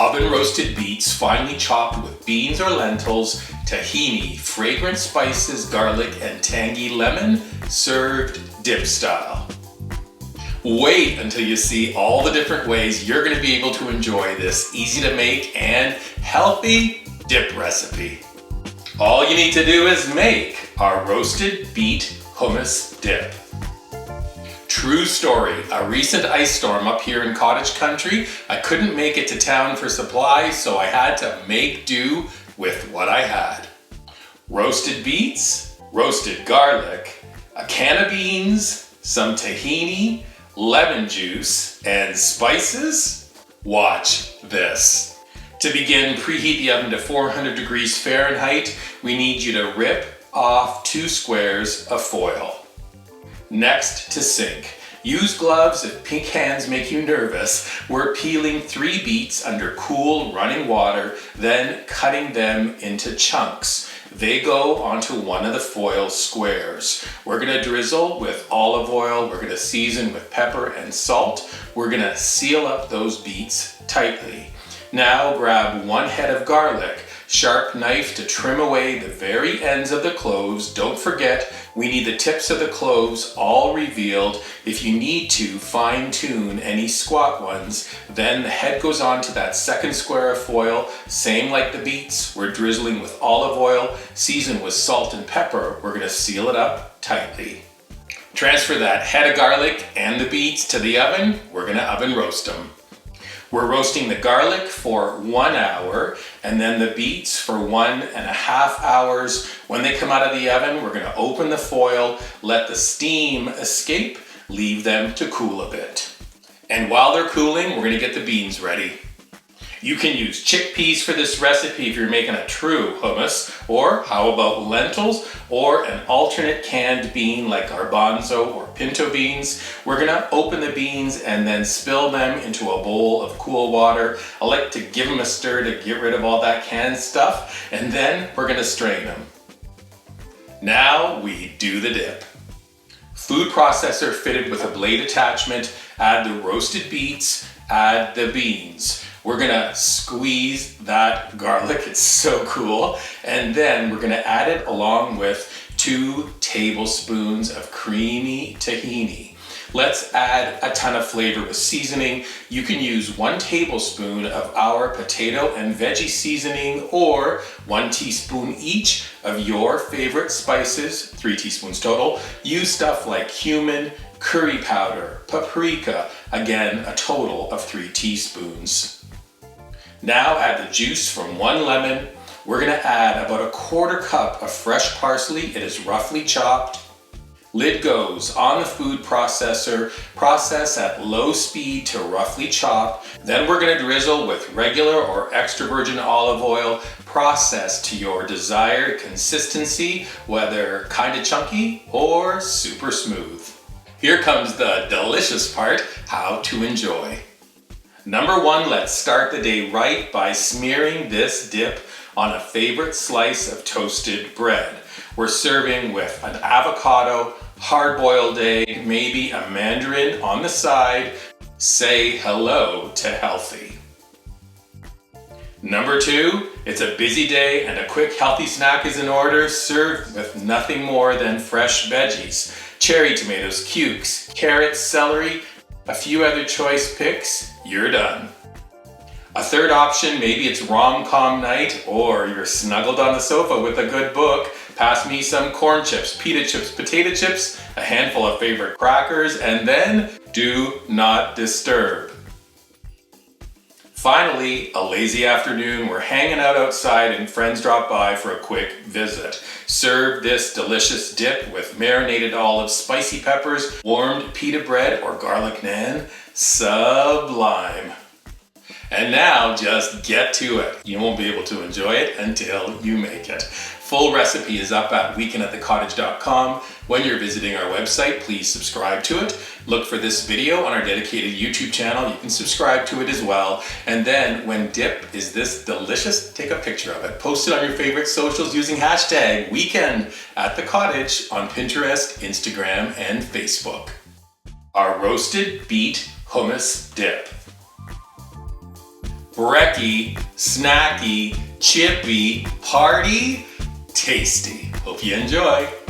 Oven roasted beets finely chopped with beans or lentils, tahini, fragrant spices, garlic, and tangy lemon, served dip style. Wait until you see all the different ways you're going to be able to enjoy this easy to make and healthy dip recipe. All you need to do is make our roasted beet hummus dip. True story, a recent ice storm up here in Cottage country. I couldn't make it to town for supplies, so I had to make do with what I had. Roasted beets, roasted garlic, a can of beans, some tahini, lemon juice, and spices. Watch this. To begin, preheat the oven to 400 degrees Fahrenheit. We need you to rip off 2 squares of foil. Next, to sink. Use gloves if pink hands make you nervous. We're peeling 3 beets under cool running water, then cutting them into chunks. They go onto one of the foil squares. We're gonna drizzle with olive oil. We're gonna season with pepper and salt. We're gonna seal up those beets tightly. Now grab 1 head of garlic. Sharp knife to trim away the very ends of the cloves. Don't forget, we need the tips of the cloves all revealed. If you need to fine tune any squat ones, then the head goes on to that 2nd square of foil. Same like the beets, we're drizzling with olive oil, seasoned with salt and pepper. We're gonna seal it up tightly. Transfer that head of garlic and the beets to the oven. We're gonna oven roast them. We're roasting the garlic for 1 hour and then the beets for 1.5 hours. When they come out of the oven, we're gonna open the foil, let the steam escape, leave them to cool a bit. And while they're cooling, we're gonna get the beans ready. You can use chickpeas for this recipe if you're making a true hummus, or how about lentils, or an alternate canned bean like garbanzo or pinto beans. We're gonna open the beans and then spill them into a bowl of cool water. I like to give them a stir to get rid of all that canned stuff, and then we're gonna strain them. Now we do the dip. Food processor fitted with a blade attachment, add the roasted beets, add the beans. We're gonna squeeze that garlic, it's so cool. And then we're gonna add it along with 2 tablespoons of creamy tahini. Let's add a ton of flavor with seasoning. You can use 1 tablespoon of our potato and veggie seasoning or 1 teaspoon each of your favorite spices, 3 teaspoons total. Use stuff like cumin, curry powder, paprika, again, a total of 3 teaspoons. Now add the juice from 1 lemon. We're gonna add about a 1/4 cup of fresh parsley. It is roughly chopped. Lid goes on the food processor. Process at low speed to roughly chop. Then we're gonna drizzle with regular or extra virgin olive oil. Process to your desired consistency, whether kinda chunky or super smooth. Here comes the delicious part, how to enjoy. Number 1, let's start the day right by smearing this dip on a favorite slice of toasted bread. We're serving with an avocado, hard-boiled egg, maybe a mandarin on the side. Say hello to healthy. Number 2, it's a busy day and a quick healthy snack is in order, served with nothing more than fresh veggies. Cherry tomatoes, cukes, carrots, celery, a few other choice picks, you're done. A third option, maybe it's rom-com night or you're snuggled on the sofa with a good book. Pass me some corn chips, pita chips, potato chips, a handful of favorite crackers, and then do not disturb. Finally, a lazy afternoon, we're hanging out outside and friends drop by for a quick visit. Serve this delicious dip with marinated olives, spicy peppers, warmed pita bread, or garlic naan. Sublime. And now just get to it. You won't be able to enjoy it until you make it. Full recipe is up at weekendatthecottage.com. When you're visiting our website, please subscribe to it. Look for this video on our dedicated YouTube channel. You can subscribe to it as well. And then when dip is this delicious, take a picture of it. Post it on your favorite socials using hashtag weekendatthecottage on Pinterest, Instagram, and Facebook. Our roasted beet hummus dip. brekkie, snacky, chippy, party, tasty. Hope you enjoy.